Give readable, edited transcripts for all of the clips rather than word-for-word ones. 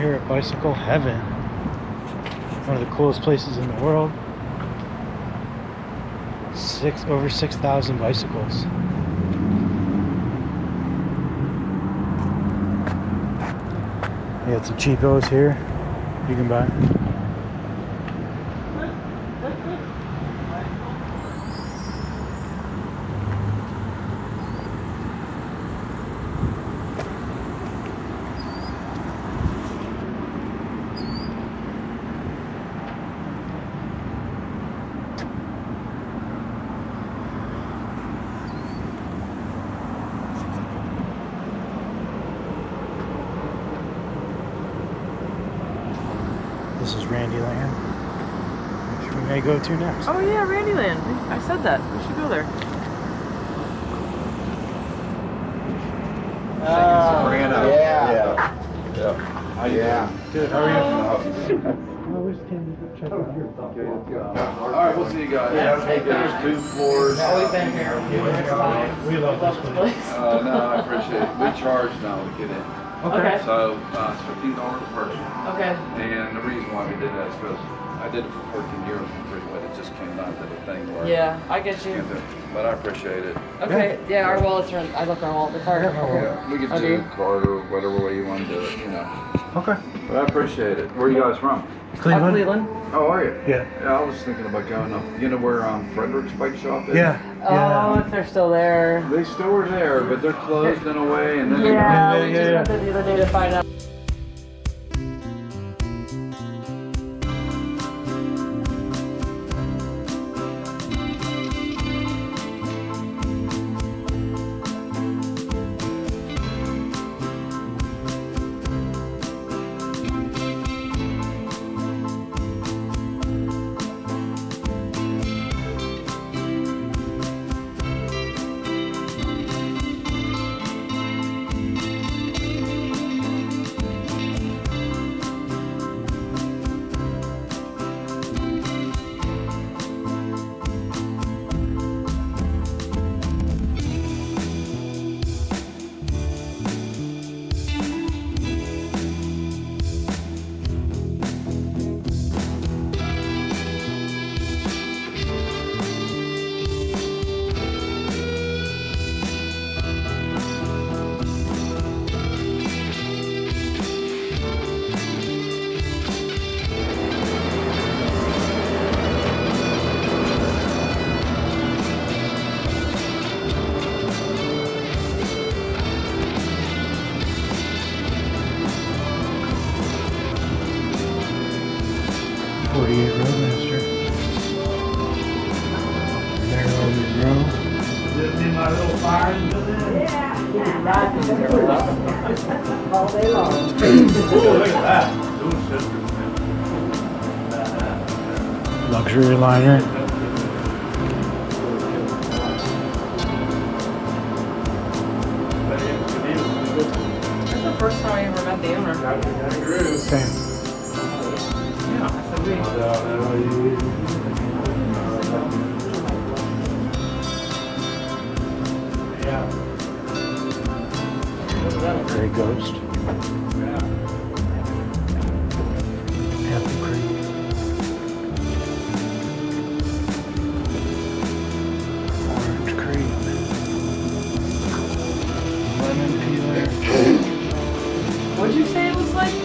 here at Bicycle Heaven. One of the coolest places in the world. Over 6,000 bicycles. You got some cheapos here you can buy. This is Randyland, which we may go to next. Oh yeah, Randyland. I said that. We should go there. Yeah. Good, how are you? Alright, we'll see you guys. There's 2 floors. Always been here. We love this place. No, I appreciate it. We charge now to get in. Okay. So, it's $15 a person. Okay. And the reason why we did that is because I did it for 14 years for free, but it just came down to the thing where. Yeah, I get you. But I appreciate it. Okay. Yeah, our wallets are. I look our wallet. The card. Yeah, we can do card or whatever way you want to do it, you know. Okay. But I appreciate it. Where are you guys from? Cleveland? Cleveland. Oh, are you? Yeah. Yeah, I was thinking about going up. You know where Frederick's bike shop is? Yeah. Oh, if they're still there. They still are there, but they're closed in a way, and then Yeah, we Yeah. just went there the other day to find out. Roadmaster. There on the road. Just in my little fire until then? All day long. Oh, look at that. Those sisters, man. Luxury liner. That's the first time I ever met the owner. Same. Yeah, I said we. Gray Ghost. Apple cream. Orange cream. Lemon peeler. What'd you say it was like?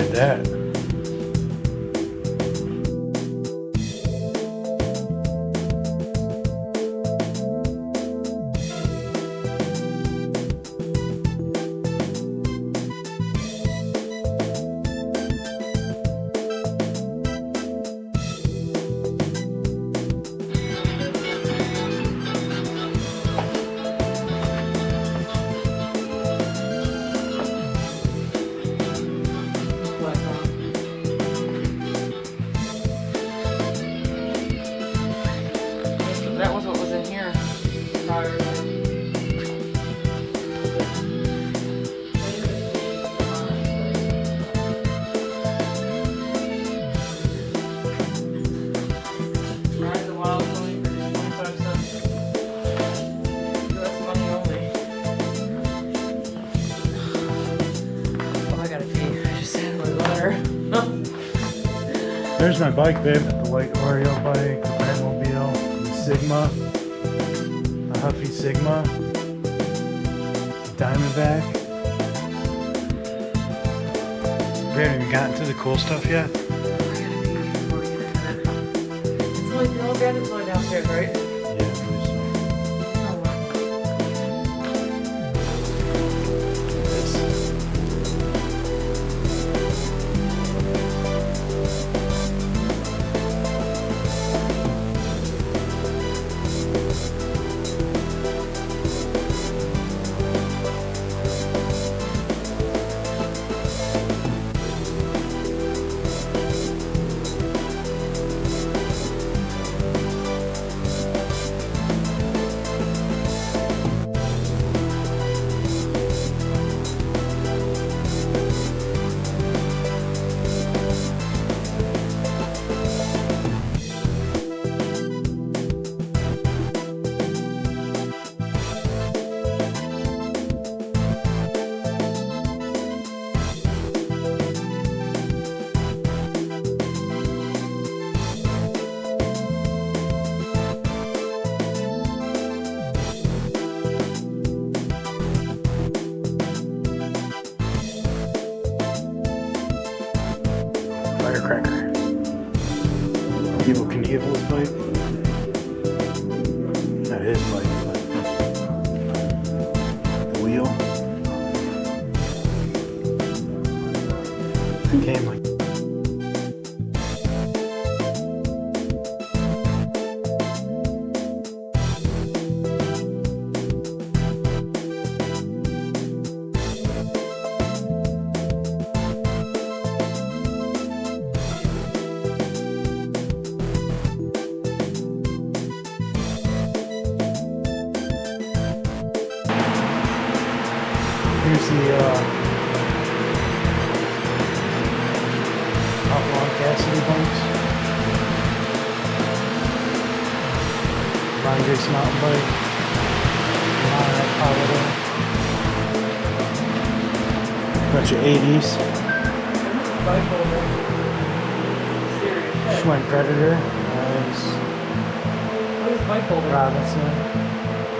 ride that. That was what was in here prior to. Ride the wild pony for 25 cents. US money only. Oh, I gotta pee. I just had my water. There's my bike, babe. The white Oreo bike, the Batmobile, the Sigma, the Huffy Sigma, Diamondback. We haven't even gotten to the cool stuff yet. I gotta pee before we get into it. It's like the old bandit's going downstairs, right? Yeah, I believe so. Oh, well. This. Firecracker. Evil Knievel's bike. Not his bike, but the wheel. It came like. Here's the Outlaw Cassidy bikes. Ron Grace mountain bike. Monarch Holiday. Bunch of 80s. Bipolar. Serious shit. Schwinn Predator. Nice. What is bipolar? Robinson.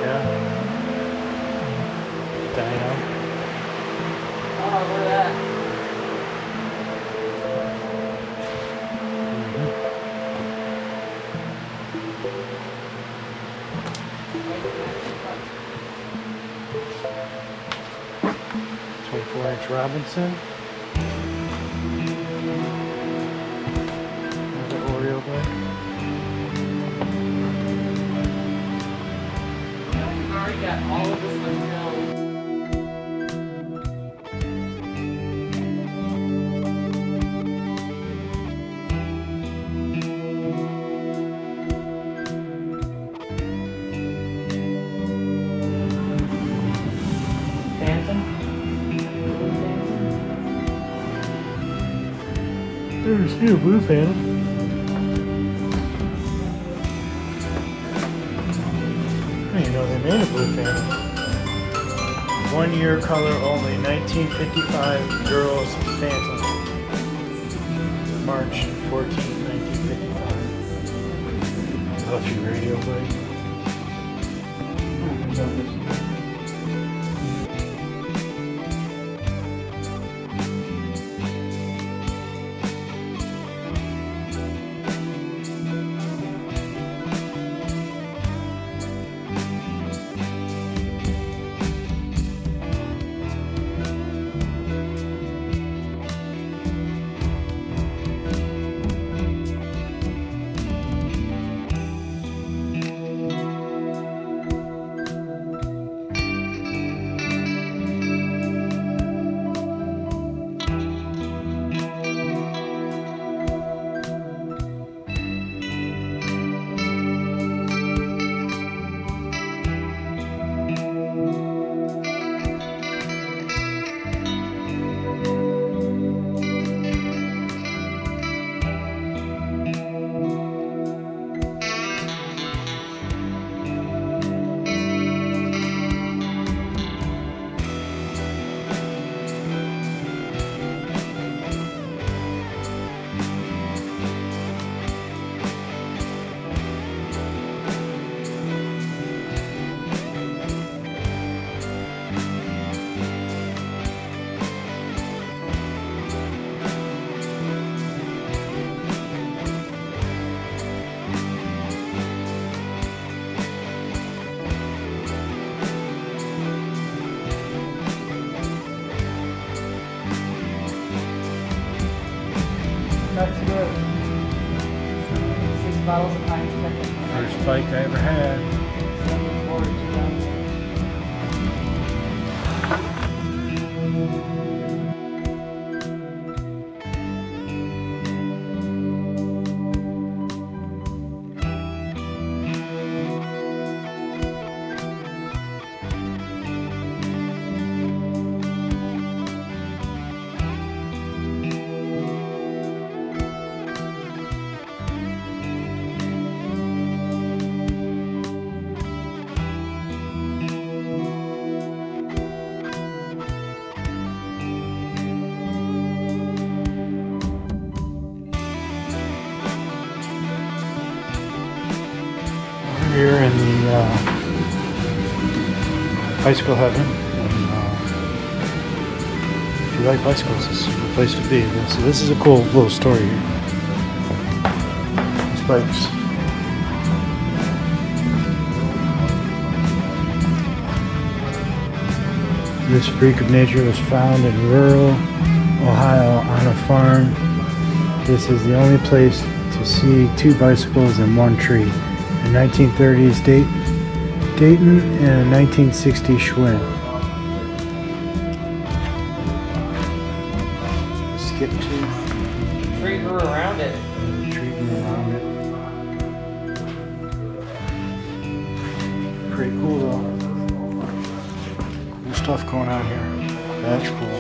Yeah. Dino. Oh, look at that. Mm-hmm. 24-inch Robinson. Another Oreo bike. We've already got all of this one filled. There's still Blue Phantom. I didn't know they made a Blue Phantom. 1 year color only, 1955 Girls Phantom. March 14, 1955. Huffy radio bike. bottles of Heinz ketchup. First bike I ever had. So looking forward to that. Here in the bicycle heaven. And, if you like bicycles, this is the place to be. So this is a cool little story here. These bikes. This freak of nature was found in rural Ohio on a farm. This is the only place to see 2 bicycles in one tree. In 1930s Dayton and 1960 Schwinn. Skip tooth. Tree grew around it. Tree grew around it. Pretty cool though. Cool stuff going on here. That's cool.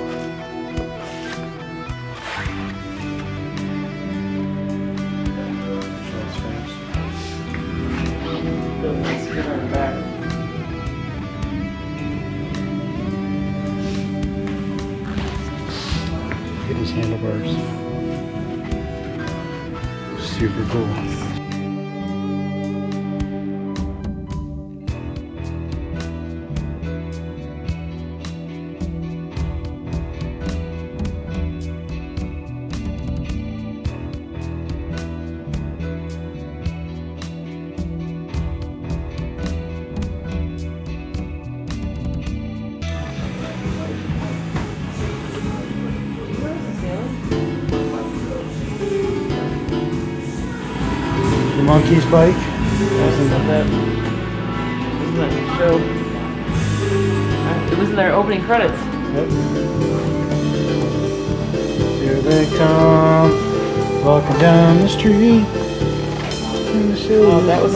Let's get on the back. Look at his handlebars. Super cool. The monkey's bike. It was in their opening credits. Yep. Here they come, walking down the street. Oh, that was.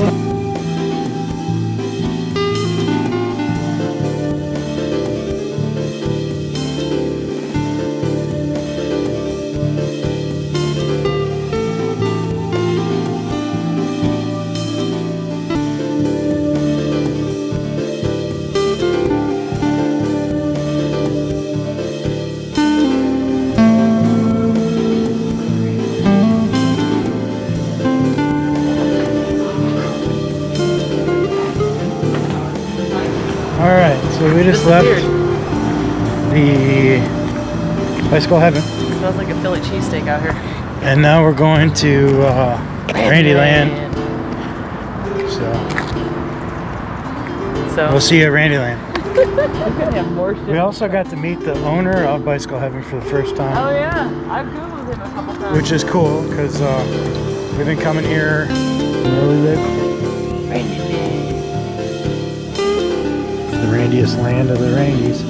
Alright, so we just left the bicycle heaven. It smells like a Philly cheesesteak out here. And now we're going to Randyland. So we'll see you at Randyland. We're gonna have more shit. We also got to meet the owner of Bicycle Heaven for the first time. Oh yeah, I've googled him a couple times. Which is cool because we've been coming here early. Randyland. The randiest land of the Randys.